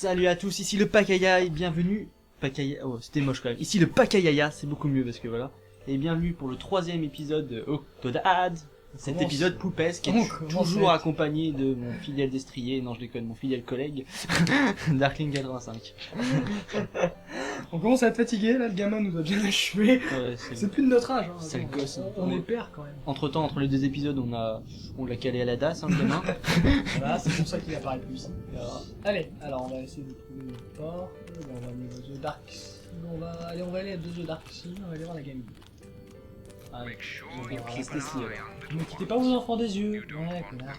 Salut à tous, ici le Pakaya et bienvenue... Pakaya... Oh, c'était moche quand même. Ici le Pakayaya, c'est beaucoup mieux parce que voilà. Et bienvenue pour le 3e épisode de Octodad. Cet épisode poupesque est toujours accompagné de mon fidèle destrier, non je déconne, mon fidèle collègue, Darkling85. On commence à être fatigué, là le gamin nous a bien achevé. Ouais, c'est plus de notre âge. Hein. C'est le gosse. Hein. On est père quand même. Entre temps, entre les deux épisodes, on l'a calé à la DAS, hein, le gamin. Voilà, c'est pour ça qu'il apparaît plus ici. Allez, alors on va essayer de trouver une porte. On va aller aux The Dark Sea. On va aller à The Dark Sea, on va aller voir la gamine. Ah, on va rester ici. Ne quittez pas vos enfants des yeux. Ouais, connard.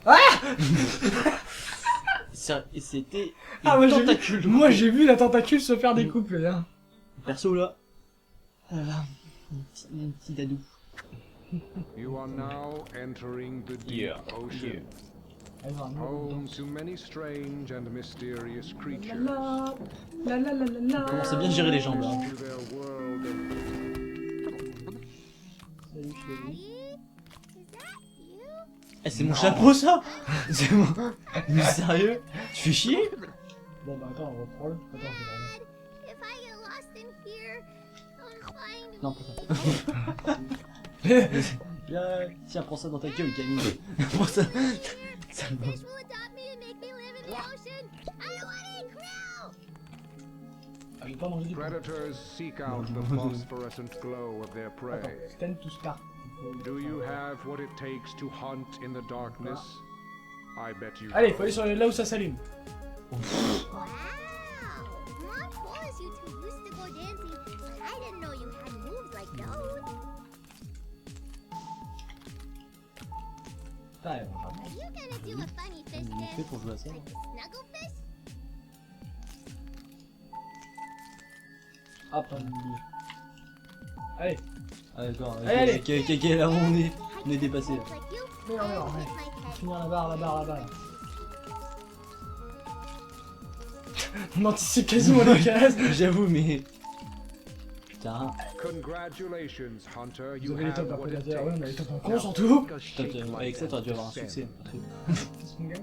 Ah Et c'était une tentacule. Moi j'ai vu la tentacule se faire découper. Hein. Perso là. Ah là là. Un petit dadou. You are now entering the deep ocean. Home to many strange and mysterious creatures. On commence à bien gérer les jambes là. Salut chérie. Eh, c'est mon chapeau ça. C'est mon... Mais sérieux? Tu fais chier? Bon bah attends, on reprend-le. Attends, non, pas ça. Tiens, prends ça dans ta gueule, Camille. Prends ça. Ça me... Ah, je vais pas manger du Predators seek out the phosphorescent glow of their prey. Attends, stand to start. Do you have what it takes to hunt in the darkness? I bet you. Allez, faut aller sur là où ça s'allume. fait pour jouer à ça. Ah, pas de billet. Allez. Ah d'accord, allez, ok, là on est dépassé là. Mais non, on va finir la barre là. On anticipe quasiment les cases. J'avoue, mais... Putain. Congratulations, Hunter. Vous avez les tops après ouais, on a les tops en con surtout. Avec ça, t'aurais dû avoir un succès. Qu'est-ce qu'on gagne?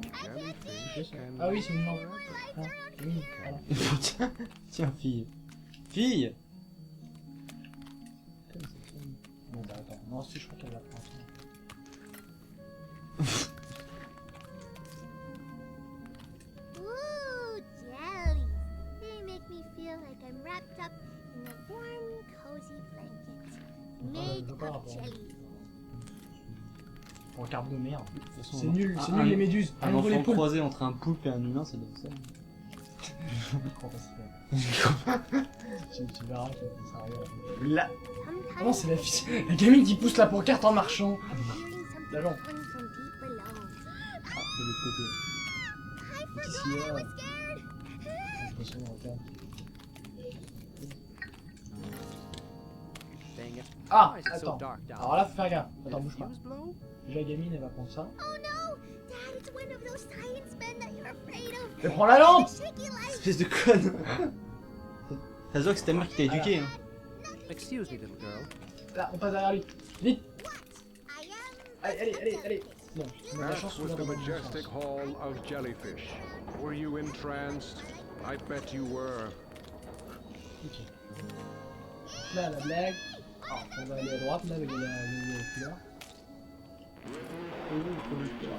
Ah oui, c'est une lampe. Ah, oui, voilà. Tiens, fille. Fille. Bon bah attends, non si je crois qu'elle la prend. Ooh, jellies. They make me feel like I'm wrapped up in a warm, cozy blanket made of jellies. Pour carte de merde. C'est nul les méduses. Un enfant croisé entre un poulpe et un humain, ça doit être ça. Tu verras que ça arrive. Là. Ah non, c'est la gamine qui pousse la pancarte en marchant. La jambe. Ah, de l'autre côté. Qu'est-ce qu'il y a? Ah, attends. Alors là, faut faire gaffe. Attends, bouge pas. Déjà, la gamine, elle va prendre ça. Mais prends la lampe! Espèce de conne! Ça se voit que c'est ta mère qui t'a éduqué. Hein. Excuse me, little girl. Là, on passe derrière lui. Vite! Allez. Non, on a la chance That was the majestic hall of jellyfish. Were you entranced? I bet you were. Ok. Là, la blague. Alors, on va aller à droite, là, avec la couleur.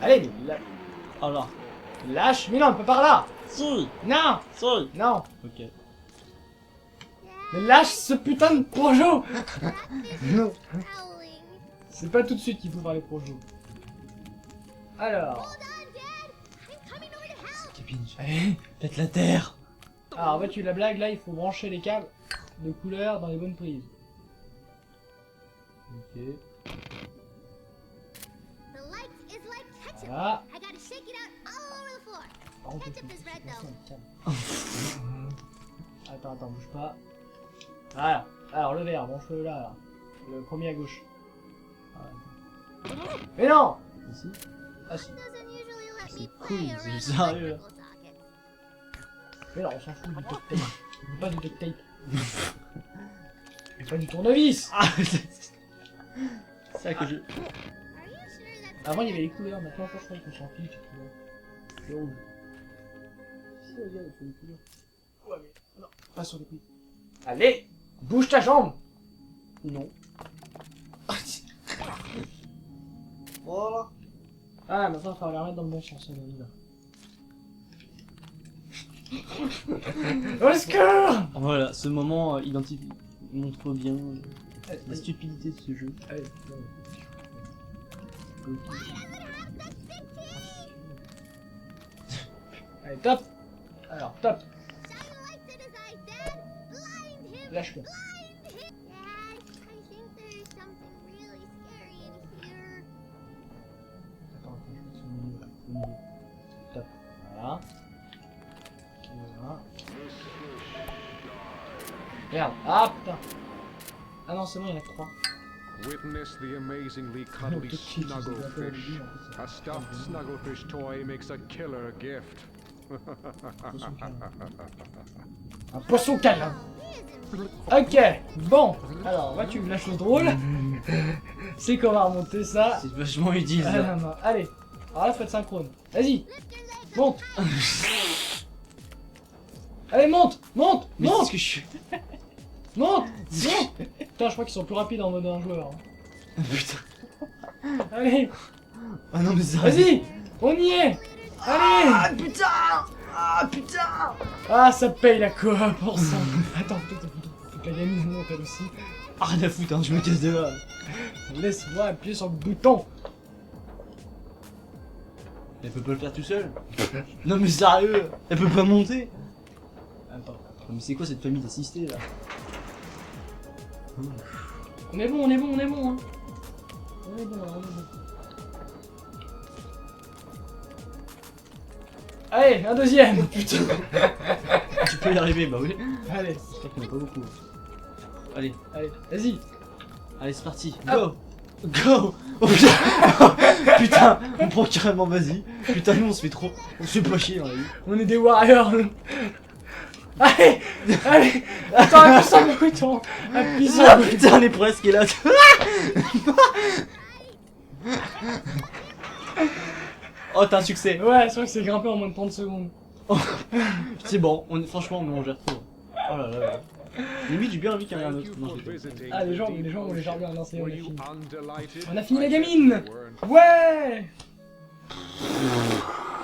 Allez, là. Alors. Lâche! Mais non, on peut par là! Si! Non! Si! Non! Ok. Mais lâche ce putain de projo! Non! C'est pas tout de suite qu'il faut faire les projos. Alors. Allez, pète la terre! Alors, vois-tu la blague, là, il faut brancher les câbles de couleur dans les bonnes prises. Ok. Voilà. Par contre, attends, bouge pas. Voilà. Alors, le vert, branche-le là. Le premier à gauche. Voilà. Mais non! Ici? Ah si. C'est cool, c'est sérieux. Mais non, on s'en fout du duct tape. On veut pas du duct tape. Et pas du tournevis! Ah, c'est ça que je... Avant il y avait les couleurs, maintenant franchement on s'en fiche. C'est rouge. Si, regarde, il faut les couleurs. Ouais, mais non, pas sur les couilles. Allez, bouge ta jambe. Non. Voilà. Ah, maintenant il faut la remettre dans le bon sens, on y va. Au secours. Voilà, ce moment montre bien la stupidité de ce jeu. Allez, allez, top. Alors, top. Lâche-le. Attends, je vais mettre au milieu, là. Au milieu. Top. Voilà. Voilà. Merde. Ah putain. Ah non, c'est bon, il y en a que 3. Witness the amazingly cuddly Snugglefish. A stuffed Snugglefish toy makes a killer gift. Un poisson câlin. Ok, bon. Alors, vois-tu, la chose drôle, c'est qu'on va remonter ça. C'est vachement utile Ah, ça. non, non. Allez. Alors là, faut être synchrone. Vas-y. Monte. Allez, monte. Monte. Mais c'est Monte. ce que je suis. Monte. Monte. Putain, je crois qu'ils sont plus rapides en mode un joueur. Putain. Allez. Ah non mais ça. Vas-y. On y est. Allez. Ah putain. Ah putain. Ah, ça paye la coop pour ça. Attends, faut que la gamine monte elle aussi. Ah rien à foutre, hein, je me casse de là. Laisse-moi appuyer sur le bouton. Elle peut pas le faire tout seul. Non mais sérieux, elle peut pas monter. Attends. Mais c'est quoi cette famille d'assistés là? On est bon, on est bon, on est bon. Hein. On est bon, là, on est bon. Allez, un deuxième. Putain. Tu peux y arriver, bah oui. Allez, J'espère qu'il y en a pas beaucoup. Allez, allez, vas-y. allez c'est parti. Ah. Go. Go. Oh putain. Putain, on prend carrément vas-y. Putain nous on se fait trop. On se fait pas chier dans la vie. On est des warriors. Allez, allez. Attends, appuie sur le bouton. Appuie sur Ah le bouton. putain on est presque là. Oh t'as un succès. Ouais, c'est vrai que c'est grimpé en moins de 30 secondes. C'est bon, franchement on gère trop. Oh là là là. Limite j'ai bien envie qu'il y en ait un Thank autre. you Non, for je déconne. visiting. Ah, les gens ont les jardins lancés, on Were a you fini. undelighted? On a fini la I gamine. guess you weren't. Ouais.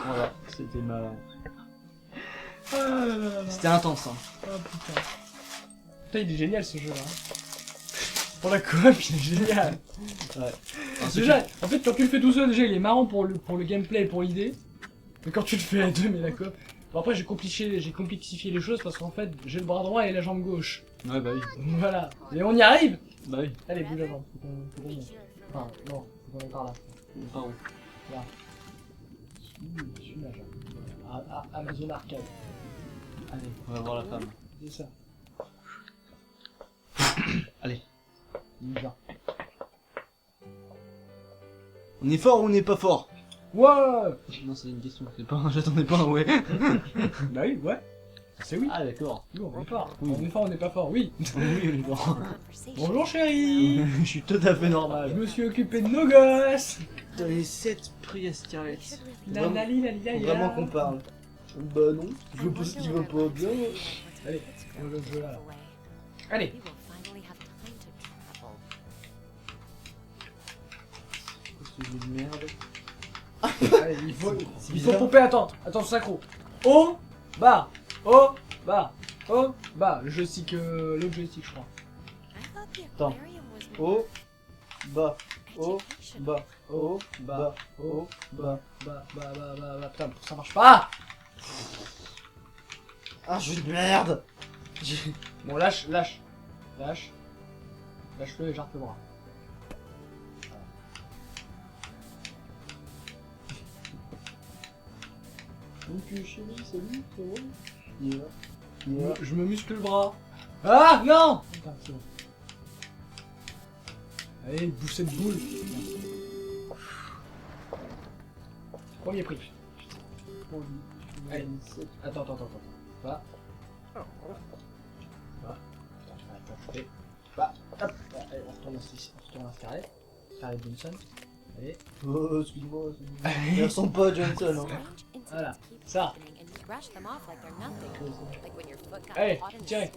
Voilà, c'était ma... Ah là là là là. C'était intense hein. Oh putain. Putain, il est génial ce jeu là. Pour la coop, il est génial. Ouais. Déjà, en fait, quand tu le fais tout seul, déjà il est marrant pour le gameplay et pour l'idée. Mais quand tu le fais à deux, mais la coop. Bon, après, j'ai complexifié les choses parce qu'en fait, j'ai le bras droit et la jambe gauche. Ouais bah oui. Voilà. Et on y arrive. Bah oui. Allez, bouge la jambe. Faut qu'on monte. Enfin, non, faut qu'on aille par là. Pardon. Suis la jambe. Amazon Arcade. Allez, on va voir la femme. C'est ça. Allez. Ninja. On est fort ou on n'est pas fort? Ouais. Non c'est une question, c'est pas un... j'attendais pas un ouais. Bah oui, ouais. C'est oui. Ah d'accord. Oui, on est fort. Oui. On est fort, on n'est pas fort, oui. Oui on est fort. Bonjour chérie. Je suis tout à fait Je normal. me suis occupé de nos gosses. Dans les 7 prix à Scarlett. Nanali, Faut vraiment qu'on parle. Bah non, je veux pas ce qui va pas bien. Allez, on le jeu là. Allez. Ce jeu de merde. Allez, il faut pomper, attends, synchro. Haut, bas, haut, bas, haut, bas. Le joystick, l'autre joystick, je crois. Attends. Haut, bas, haut, bas, haut, bas, haut, bas. Bah, putain, ça marche pas. Ah, jeu de merde. Bon, lâche. Lâche-le et j'arrête le bras. Donc chérie, salut, c'est bon. Je me muscle le bras. Ah, non. Putain, c'est bon. Allez, bouge cette boule. Premier prix. Allez, attends. Va. Va. Hop. Allez, on retourne à Scarlett. Scarlett Johnson. Allez. Oh, excuse-moi. Elle ressemble pas à Johnson. Hein. Voilà, ça. Hey, tiens.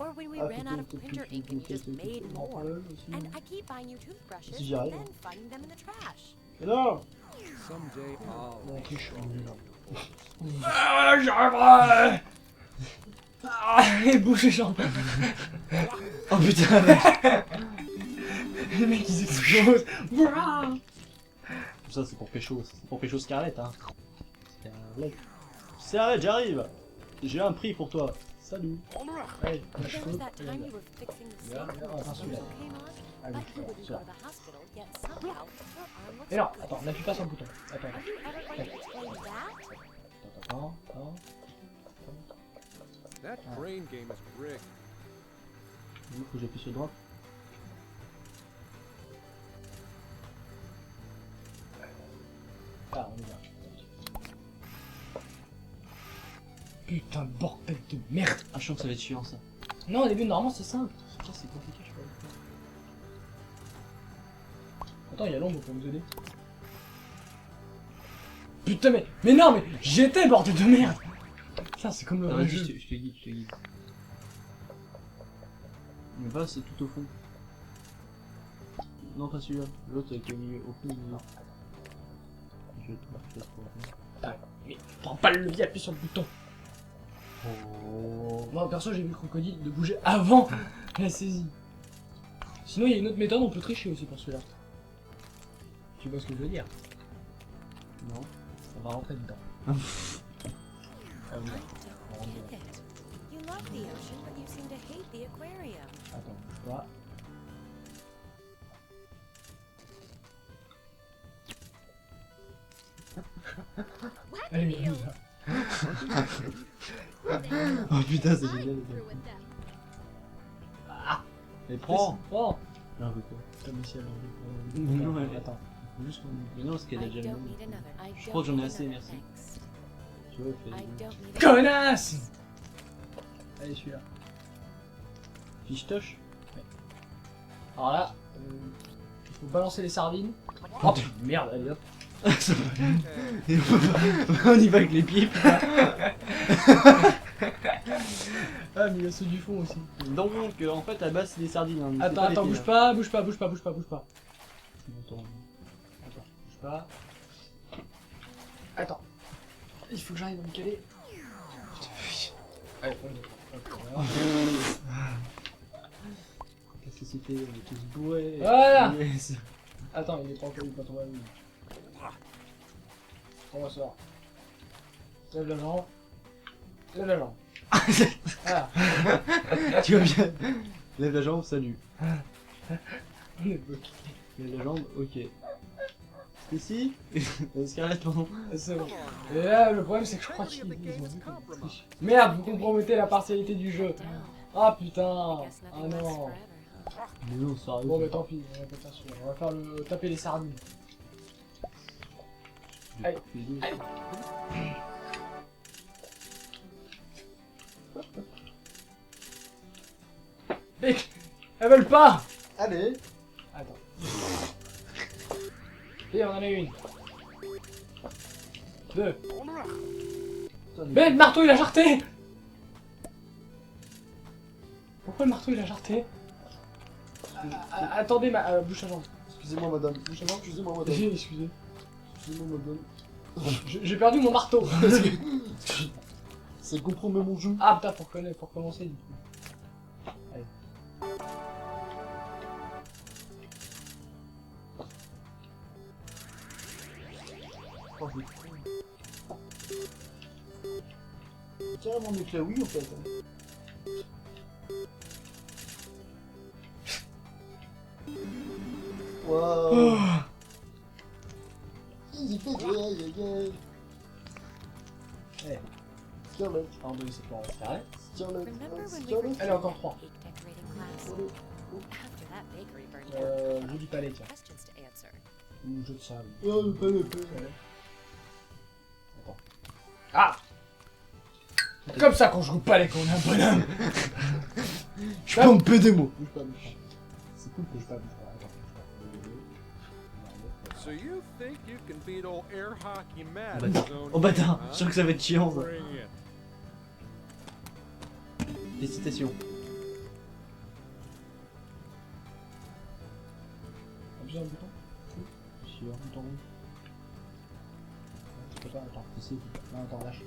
Or when we Ah, ran out of putain, printer ink and you just made more. And I keep buying you toothbrushes Si j'y and arrive. then finding them in the trash. Mais non. Someday I'll. Bon, triche, on est là. Ah, j'arriverai. Ah, et bouge les jambes. Oh putain, mec. Les mecs ils explosent. Ouah. Tout ça c'est pour pécho, Scarlett hein. Scarlett, j'arrive. J'ai un prix pour toi. Salut. Allez, There je was peux. that time you were fixing the Yeah, sink yeah, when the attends, celui-là. solution came on. Allez, I figured you'd celui-là. go to the hospital, yet somehow your arm looks Mais non, worthless. attends, n'appuie pas sur le bouton. Attends, Are you ever going to explain that? attends. That brain game is rigged. Il faut que j'appuie sur droite. Ah, on est là. Putain de bordel de merde. Ah, je sens que ça va être chiant ça. Non, au début, normalement, c'est simple. Ça c'est compliqué, je crois. Attends, il y a l'ombre pour nous aider. Putain, mais non, mais j'étais, bordel de merde. Ça, c'est comme le Ah, vrai vas-y, jeu. je te guide. Mais va, c'est tout au fond. Non, pas celui-là. L'autre qui est au milieu, au fond. Je vais te marquer pour Ah, mais prends pas le levier, appuie sur le bouton. Oh. Moi, perso, j'ai vu le crocodile de bouger avant la saisie. Sinon, il y a une autre méthode, on peut tricher aussi pour celui-là. Tu vois ce que je veux dire? Non. On va rentrer dedans. Ah oui. I don't get it. You love the ocean, but you seem to hate the aquarium. Attends, bouge pas. Elle est mignonne, là. Oh putain, c'est génial. Through with them. Mais prends. Oh. Non, mais quoi. Putain, mais si elle a envie. Non, mais Attends. Faut juste qu'on... Mais non, parce qu'elle a I déjà le don't nom. need another. I Je crois que j'en ai don't assez, need merci. another, thanks. Tu vois, I elle fait. don't need a- Connasse. Allez, celui-là. Fiche-toche. Alors là, il faut balancer les sardines. Oh putain, merde, allez hop. On y va avec les pieds. Ah, mais il y a ceux du fond aussi. Donc, en fait, à la base, c'est des sardines. Hein, Attends, attends, bouge pas, bouge pas, bouge pas, bouge pas, bouge pas. Attends. Attends, bouge pas. Attends. Il faut que j'arrive à me caler. Allez, on Qu'est-ce que c'était? On est tous bourrés. Voilà. Yes. Attends, il est pas encore, il est pas tombé. On va sort. Lève la jambe. Lève la jambe. Voilà. Tu vas bien. Lève la jambe, salut. On est bloqué. Lève la jambe, ok. C'est ici? Scarlett, pardon. C'est bon. Et là, le problème, c'est que je crois qu'ils ont vu qu'on triche. Merde, vous compromettez la partialité du jeu. Ah putain. I Ah guess nothing lasts non. forever. Mais non, ça arrive. Bon, mais tant pis, on va pas faire celui-là. On va faire le taper les sardines. Allez, allez. Mec, elles veulent pas. Allez. Attends. Et on en a une. Deux. Mais le marteau il a jarté. Pourquoi le marteau il a jarté? Attendez, bouche à jambe. Excusez-moi, madame. Excusez-moi, madame. Excusez. Excusez-moi, madame. J'ai perdu mon marteau. Ça compromet mon jeu. Ah putain, faut recommencer du coup. Allez. Oh, c'est carrément des claouis en fait. Waouh. Il fait de aïe aïe aïe. Eh. Scarlett. Pardon, c'est pour Scarlett. Scarlett. Remember when we were Scarlett. Elle est encore 3. cake decorating class? Allez. After that bakery burned down, Jeu du palais, tiens. questions to answer. Ou jeu de sable. Oh, le palais. Attends. Ah. C'est comme ça qu'on joue au palais quand on est un bonhomme. Je peux me péder des mots. Bouge pas, bouge pas. C'est cool que je pas bouge pas. Attends, bouge pas. So you think you can beat old air hockey Matt? Oh bâtard, je suis sûr que ça va être chiant ça. Bring it. Félicitations. Appuie sur le bouton. Sur le bouton rouge. Tu peux pas, attends. Ici. Non, attends, lâche.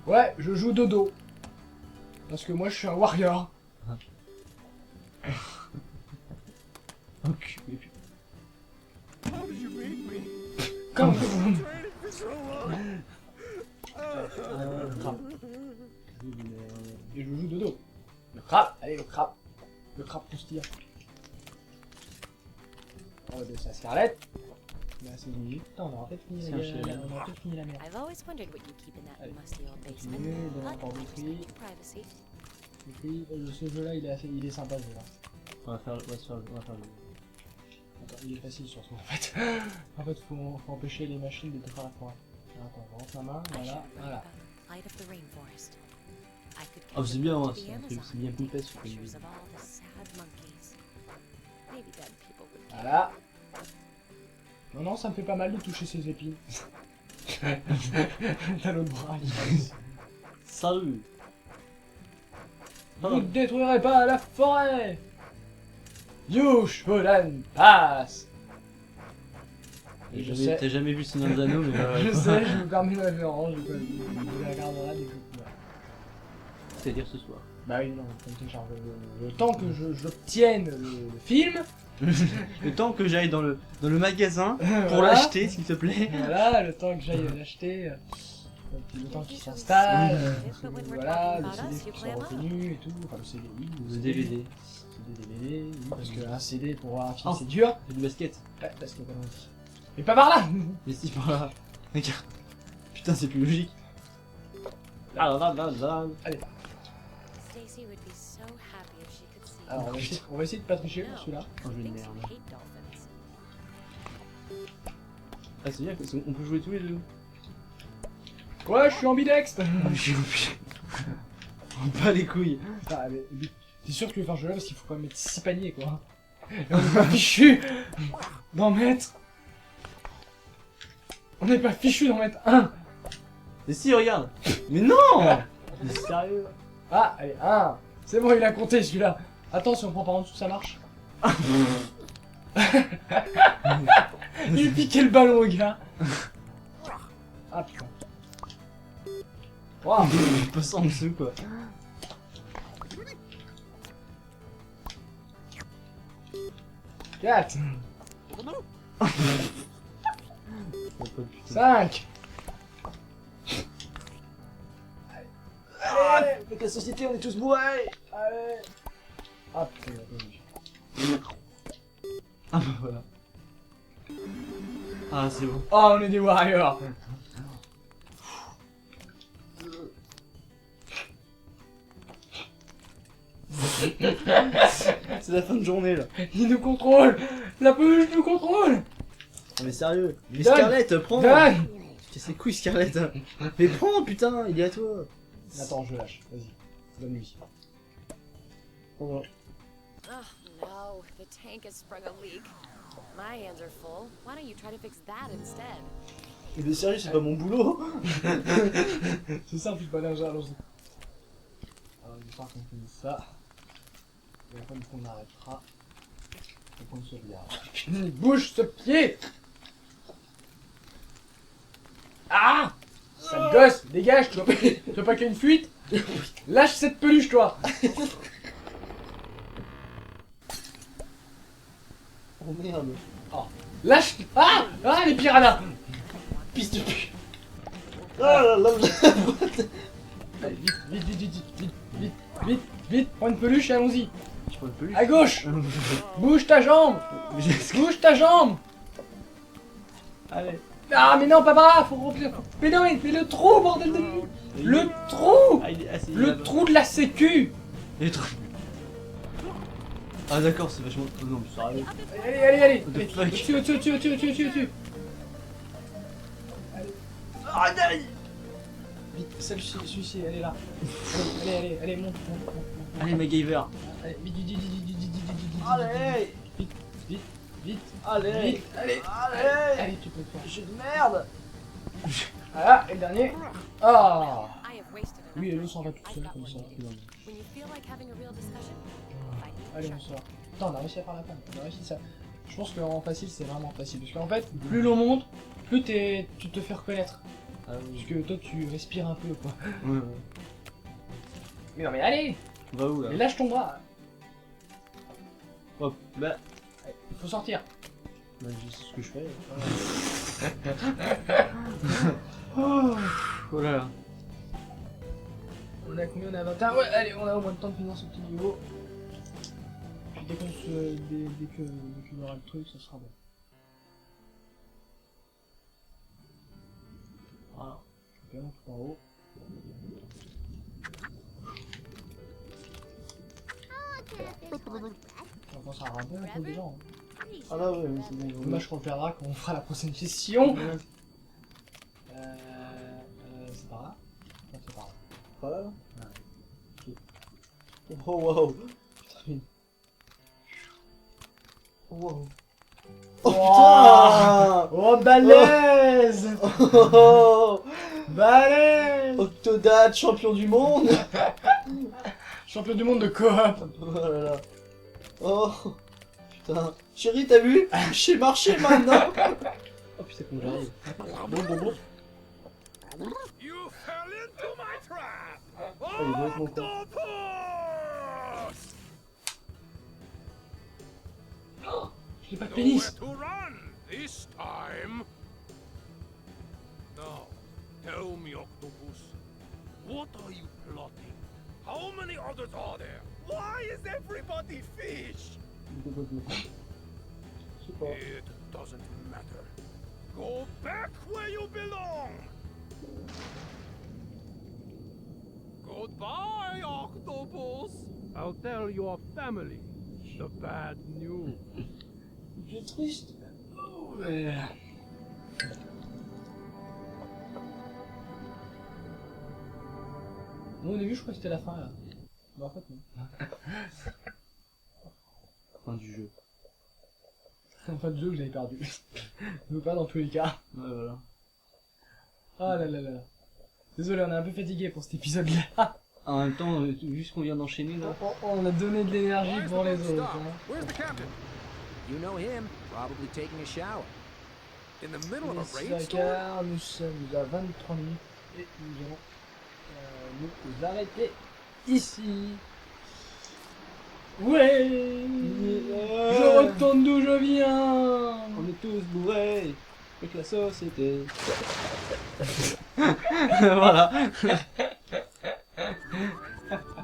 Voilà. Ouais, je joue dodo. Parce que moi je suis un warrior. Enculé. How did you beat me? Comme Training for so long. crabe. Et je joue dodo. Le crabe, allez le crabe. Le crabe croustillant. On va donner ça à Scarlett. Là c'est fini. Putain, on aura peut-être fini C'est la un chien. merde. On aura peut-être fini la merde. I've always wondered what you keep in that Allez, musty old basement. continuez, donne But encore I des respect prix. your privacy. Et puis, ce jeu-là, il est sympa ce jeu-là. On va faire le. Attends, il est facile surtout en fait. En fait, faut empêcher les machines de te faire la forêt. Attends, on rentre la main, I voilà, should write voilà. about the light of the rainforest. I could Oh, c'est bien, contribute ouais, to the c'est un truc, Amazon c'est bien and Poupée, take ce pictures truc. of all the sad monkeys. Maybe then people would care. Voilà. Non, non, ça me fait pas mal de toucher ces épines. T'as l'autre bras, Salut. Vous ne détruirez pas la forêt. You shouldn't pass. Et je sais, T'as jamais vu Seigneur des Anneaux, mais. je sais, je me permets une référence, je la regarderai dès que je pourrai. C'est-à-dire ce soir. Bah oui, non, comme télécharge le temps que j'obtienne le film. Le temps que j'aille dans le magasin pour Voilà. l'acheter, s'il te plaît. Voilà, le temps que j'aille l'acheter, puis le temps qu'il s'installe, voilà, le CD qui soit retenu et tout, enfin le CD, oui, Le DVD. CD, DVD, oui, parce qu'un CD pour voir un film Oh. c'est dur. C'est du basket. Ouais, parce que allons-y. Mais pas par là. Mais si par là. Regarde. Putain, c'est plus logique. Ah là là là là. Stacy would be so happy if she could see. Alors on va essayer de pas tricher pour No, celui-là. Oh, she je thinks merde. you hate dolphins. Ah, c'est bien, on peut jouer tous les deux. Ouais, je suis ambidextre. Je suis obligé. On bat les couilles. Putain, mais t'es sûr que tu veux faire ce jeu là parce qu'il faut pas mettre 6 paniers quoi. Et on est pas fichu d'en mettre. On n'est pas fichu d'en mettre un. Mais si, regarde. Mais non. Mais sérieux. Ah, allez, un. C'est bon, il a compté celui-là. Attends, si on prend par en dessous, ça marche. Il piquait le ballon au gars. Ah putain. Waouh. Je passe en dessous quoi. Quatre. Oh, pas de putain. 5. Allez, avec la société, on est tous bourrés. Allez. Ah putain, il a pas vu. Ah bah voilà. Ah, c'est bon. Oh, on est des warriors. C'est la fin de journée là. Il nous contrôle. La peluche nous contrôle. Non mais sérieux. Mais Donne. Scarlett, prends. Donne. C'est couilles Scarlett. Mais prends putain, il est à toi. Attends, je lâche. Vas-y. Donne-lui. Oh. Oh no, the tank has sprung a leak. My hands are full. Why don't you try to fix that instead? Mais sérieux, c'est pas mon boulot. C'est ça, plus pas d'argent, allons-y. Alors, il faut qu'on finisse ça. Et après, une fois on arrêtera. Faut qu'on se regarde. Bouge ce pied. Ah, sale gosse, dégage, tu vois pas qu'il y a une fuite. Lâche cette peluche, toi. Oh merde. Lâche. Ah, ah, les piranhas. Pisse de pu. Ah là là. Allez, vite, vite, vite, vite, vite, vite, vite, vite, prends une peluche et allons-y. Je prends le peluche. À gauche. Bouge ta jambe. Bouge ta jambe. Allez. Ah, mais non, pas par là, faut remplir. Mais non, mais le trou, bordel de nuit. Le trou. Ah, il est assez. Le trou de la sécu. Il est trop. Ah d'accord, c'est vachement. Oh, non, mais sérieux. Allez, allez, allez. What the Allez, fuck? au-dessus, au-dessus, au-dessus, au-dessus, au-dessus, au-dessus, au-dessus. Ah, d'ailleurs. Vite, celui-ci, elle est là. Allez, allez, allez, monte, monte, monte, monte. Allez, MacGyver. Allez, vite, vite, vite, vite, vite, vite, Allez. Vite. Allez. Vite. Allez. Allez. Tu peux le faire. Jeu de merde. Voilà, et le dernier. Ah. I have wasted enough Oui, elle time s'en va here. toute I've seule got comme work ça. to do. When you feel like having a real discussion, find me. Allez, on sort. Putain, on a réussi à faire la fin. On a réussi ça. Je pense qu'en facile, c'est vraiment facile. Parce qu'en fait, plus l'on monte, plus tu te fais reconnaître. Parce que toi, tu respires un peu, quoi. Ouais. Mais non, mais allez. On va où là? Mais lâche ton bras. Hop. Bah. Il faut sortir. Bah, c'est ce que je fais. Oh là là. On a combien? On a 21. Ouais, allez, on a au moins de temps de finir ce petit niveau. Puis dès que il y aura le truc, ça sera bon. Voilà. Bien tout en haut. Oh, can I finish one breath? On commence à avoir un bon contrôle des gens. Pretty Ah sure là ouais, it's c'est bon. Dommage qu'on le perdra quand on fera la prochaine session. C'est par là. Non, c'est par là. Pas là là. Oh wow. Putain. Wow. Oh putain. Oh, balèze. Oh. Balèze. Octodad, champion du monde. Champion du monde de coop. Oh là là. Oh. Putain. Chérie, t'as vu? Je sais marcher maintenant. Oh putain, comment j'arrive. Bon. You fell into my trap! Oh, il est complètement con. J'ai pas de pénis. Nowhere to run this time. Now, tell me, Octopus, what are you plotting? How many others are there? Why is everybody fish? Je sais pas. It doesn't matter. Go back where you belong. Goodbye, Octopus. I'll tell your family the bad news. C'est triste. Oh, ouais. Bon, au début, je crois que c'était la fin là. Bah, en fait, non. Fin du jeu. La fin du jeu que j'avais perdu. Je veux pas dans tous les cas. Ouais, voilà. Ah là là là. Désolé, on est un peu fatigué pour cet épisode-là. En même temps, vu ce qu'on vient d'enchaîner là. On a donné de l'énergie Why is pour the les boat autres. stopped? Hein. Where's the captain? You know him, probably taking a shower. In the middle of a C'est rainstorm? car nous sommes à 23 minutes et nous allons nous arrêter ici. Ouais. Je retourne d'où je viens. On est tous bourrés avec la société. Voilà.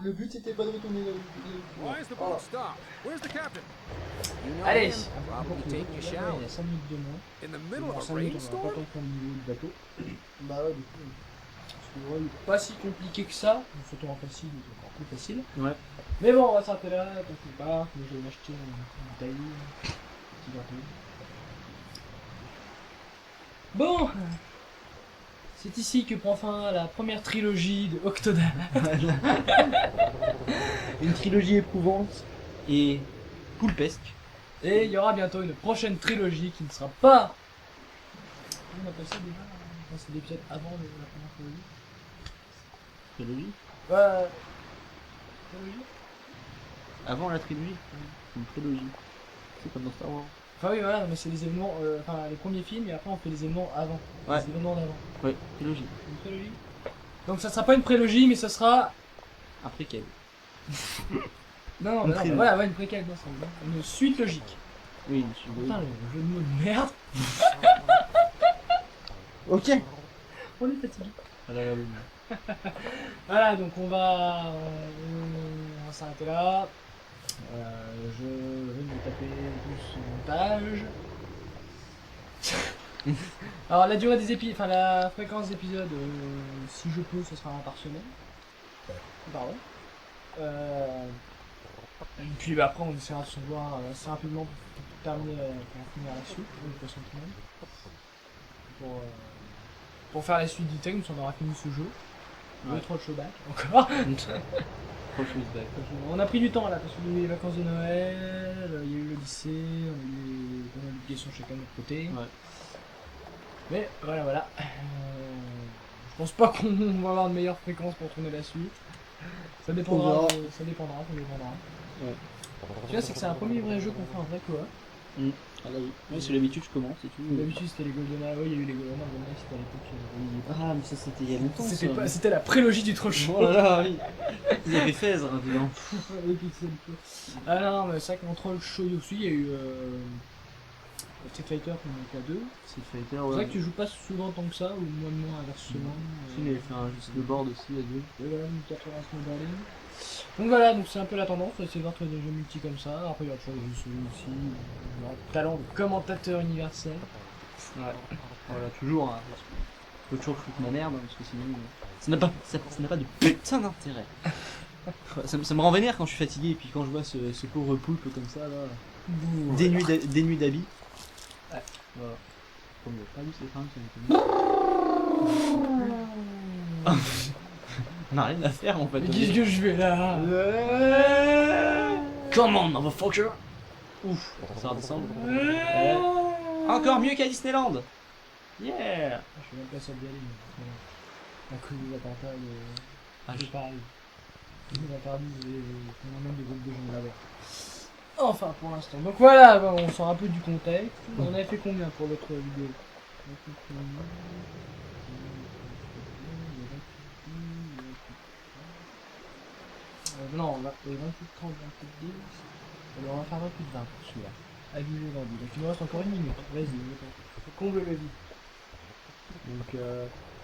Le but c'était pas de retourner là. Why is the boat stopped? Where's the captain? You know Allez. him, probably taking a shower. Il y a 5 minutes de moins. In the middle Dans of 5 a minutes, on va pas rainstorm? faire le niveau du bateau. Bah ouais, du coup. C'est vraiment pas si compliqué que ça. Surtout en facile, c'est encore plus facile. Ouais. Mais bon, on va s'arrêter là, t'inquiète pas. Je vais m'acheter une bouteille. Petit gâteau. Bon. C'est ici que prend fin la première trilogie de Octodad. Une trilogie éprouvante et poulpesque. Et il y aura bientôt une prochaine trilogie qui ne sera pas... Comment on appelle ça déjà? C'est l'épisode avant la première trilogie. Trilogie? Trilogie? Avant la trilogie? Une trilogie. C'est comme dans Star Wars. Enfin oui, voilà, mais c'est les événements, enfin les premiers films et après on fait les événements avant. Ouais. Les événements d'avant. Ouais, trilogie. Une trilogie. Donc ça sera pas une prélogie, mais ça sera... Un préquel. Non, Une non, trilogie. voilà, ouais, une préquelle, non, ça va. Une suite logique. Oui, une suite. Putain, le jeu de mots de merde. Ok. On est fatigué. Voilà, oui. Voilà, donc on va s'arrêter là. Je vais me taper tout ce montage. Alors la durée des épisodes, enfin la fréquence d'épisodes, si je peux, ce sera un par semaine. Pardon. Et puis après on essaiera de se voir assez rapidement pour terminer, pour finir la suite, de toute façon tout le monde. Pour faire la suite du thème, on aura fini ce jeu. Ouais. Trop de showback encore. Troll Show is back. On a pris du temps là, parce qu'il y a eu les vacances de Noël, il y a eu l'Odyssée, on a eu des obligations chacun de notre côté. Ouais. Mais voilà. Je pense pas qu'on va avoir de meilleures fréquences pour tourner la suite. Ça dépendra. On verra. Ça dépendra. Ouais. Tu vois, c'est que c'est un premier vrai jeu qu'on fait en vrai quoi. Ah là oui. Ouais, c'est l'habitude, je commence et tout. D'habitude c'était les GoldenEye, ouais, il y a eu les GoldenEye, c'était à l'époque. Ah, mais ça c'était il y a longtemps. C'était la prélogie du Troll Show. Oh là là, oui. Il y avait Fez hein, dedans. Les pixels, quoi. Ah non, mais c'est vrai qu'en Troll Show aussi, il y a eu Street Fighter qu'on a fait à 2. Street Fighter, C'est ouais. vrai que tu joues pas souvent tant que ça, ou moins inversement. Si, il avait fait un jeu de board aussi à 2. Et voilà, multi-référence Berlin. Donc voilà, donc c'est un peu la tendance, on va essayer de voir trouver des jeux multi comme ça. Après il y aura toujours des jeux solo aussi. Il y aura le talent de commentateur universel. Ouais. Voilà, toujours. Hein, je peux toujours foutre ma merde, hein, parce que sinon. Ça n'a pas de putain d'intérêt. Ça me rend vénère quand je suis fatigué, et puis quand je vois ce pauvre poulpe comme ça, là. Dénué d'habits. Ouais, voilà. Comme pas vu ces femmes, ça m'étonne. On a rien à faire en fait. Mais qu'est-ce que je fais là? Come on, motherfucker! Ouf, ça redescend. Encore mieux qu'à Disneyland! Yeah! Je suis même pas sûr d'y aller, mais à cause des attentats de Paris. Ils nous ont interdit même des groupes de gens là-bas. Enfin, pour l'instant. Donc voilà, on sort un peu du contexte. On avait fait combien pour l'autre vidéo? Non, on va faire 28, 30, 28, 10. Alors on va faire 28, 20 pour celui-là. Avisé vendu. Donc il nous reste encore une minute. Vas-y, comble le vide. Donc,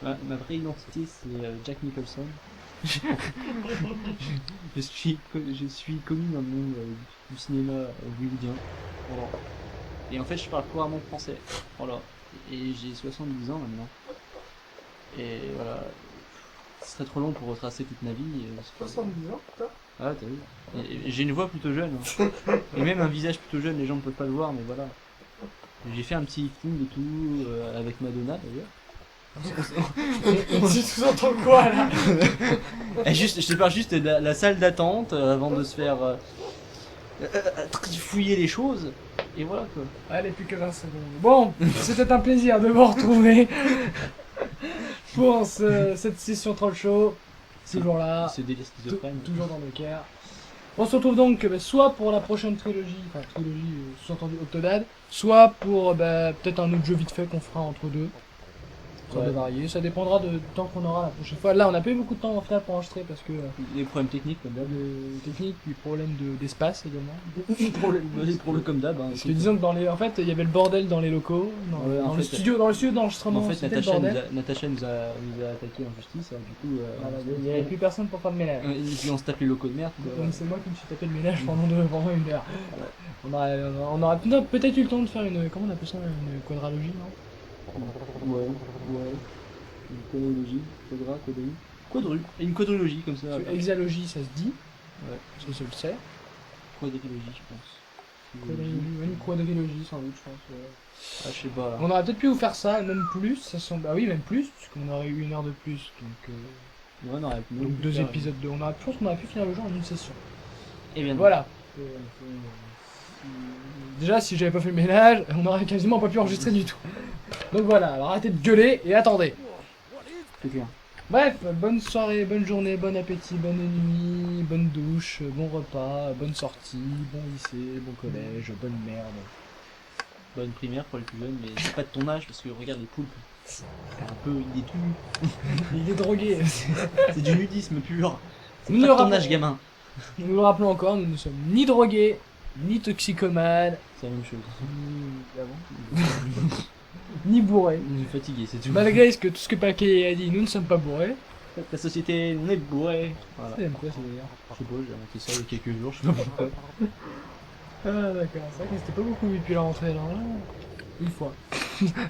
ma vraie identité c'est Jack Nicholson. je suis connu dans le monde du cinéma hollywoodien. Voilà. Et en fait, je parle couramment français. Voilà. Et j'ai 70 ans maintenant. Et voilà. Ce serait trop long pour retracer toute ma vie. 70 ans, putain. Ah, t'as vu. Et j'ai une voix plutôt jeune. Hein. Et même un visage plutôt jeune, les gens ne peuvent pas le voir, mais voilà. J'ai fait un petit lifting et tout, avec Madonna d'ailleurs. On dit sous-entend quoi là? Je te parle juste de la salle d'attente avant de se faire fouiller les choses. Et voilà quoi. Allez, plus que 20 secondes. Bon, c'était un plaisir de vous retrouver pour cette session Troll Show. Toujours là, Ce délire schizophrène. toujours dans le cœur. On se retrouve donc soit pour la prochaine trilogie, sous-entendu Octodad, soit pour peut-être un autre jeu vite fait qu'on fera entre deux. Ça va varier, ça dépendra du temps qu'on aura la prochaine fois. Là, on a pas eu beaucoup de temps en final pour enregistrer parce que Les problèmes techniques comme d'hab. les techniques, puis problèmes d'espace également. Les problèmes comme d'hab. Hein, Parce que disons que en fait, il y avait le bordel dans les locaux, dans le studio d'enregistrement. En fait, c'était le bordel. Natasha nous a attaqué en justice, alors du coup. Voilà, il n'y avait plus personne pour faire le ménage. Et puis on se tape les locaux de merde. Donc c'est moi qui me suis tapé le ménage pendant une heure. On aurait peut-être eu le temps de faire une, comment on appelle ça, une quadralogie, non? Ouais. Une chronologie, quadru. Et une quadrilogie comme ça. Hexalogie, ça se dit. Ouais. Ça se le sait. Quadrilogie, je pense. Une quadrilogie, sans doute, je pense. Ouais. Ah, je sais pas. Là. On aurait peut-être pu vous faire ça, même plus. Ça semble... Ah oui, même plus, puisqu'on aurait eu une heure de plus. Ouais, on aurait pu. Donc 2 épisodes de. Je pense qu'on aurait pu finir le jeu en une session. Et bien voilà. Déjà, si j'avais pas fait le ménage, on aurait quasiment pas pu enregistrer du tout. Donc voilà, alors arrêtez de gueuler et attendez. C'est clair. Bref, bonne soirée, bonne journée, bon appétit, bonne nuit, bonne douche, bon repas, bonne sortie, bon lycée, bon collège, bonne merde. Bonne primaire pour les plus jeunes, mais c'est pas de ton âge parce que regarde les poulpes. Un peu, il est tout. Il est drogué. C'est du nudisme pur. C'est Nous pas le de ton âge, gamin. Nous le rappelons encore, nous ne sommes ni drogués, ni toxicomanes, C'est la même chose. ni bourrés. On est fatigué, c'est tout. Malgré tout ce que Paquet a dit, nous ne sommes pas bourrés. La société, on est bourré. Voilà. C'est même quoi ça d'ailleurs? Je sais pas, j'ai inventé ça il y a quelques jours, je sais pas pourquoi. Ah d'accord, c'est vrai que c'était pas beaucoup vu depuis la rentrée alors là. Une fois.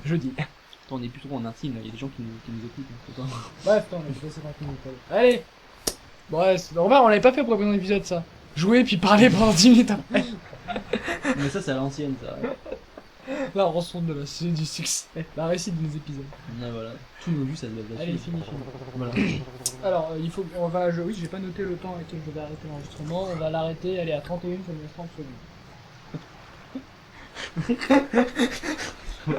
Jeudi. Pourtant, on est plus trop en intime, là. Il y a des gens qui nous écoutent. Hein, Bref, attends, je vais laisser tranquille Nicole. Allez. Bref, on l'avait pas fait pour le premier épisode ça. Jouer puis parler pendant 10 minutes après. mais ça, c'est à l'ancienne, ça. La rançon de la série du succès. La réussite de nos épisodes. Ah, voilà. Tous nos vues, ça se base là-dessus. Allez, fini. Voilà. Alors, il faut. On va. Oui, j'ai pas noté le temps à lequel je vais arrêter l'enregistrement. On va l'arrêter, elle est à 31 30 secondes.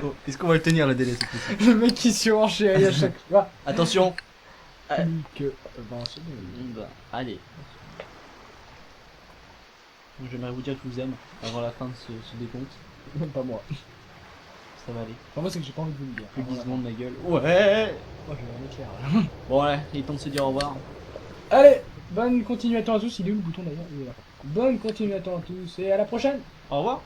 Oh, est-ce qu'on va le tenir le délai cette fois-ci? Le mec qui surenchérit à chaque fois. Attention. Plus que 20 secondes. Bah, allez. J'aimerais vous dire que je vous aime avant la fin de ce décompte. Même pas moi. Ça va aller. Enfin, moi, c'est que j'ai pas envie de vous le dire. Plus de 10 Voilà. secondes, ma gueule. Ouais. Moi, je vais rien éclairer, là. Bon, ouais, il est temps de se dire au revoir. Allez, bonne continuation à tous. Il est où le bouton d'ailleurs? Il est là. Bonne continuation à tous et à la prochaine. Au revoir.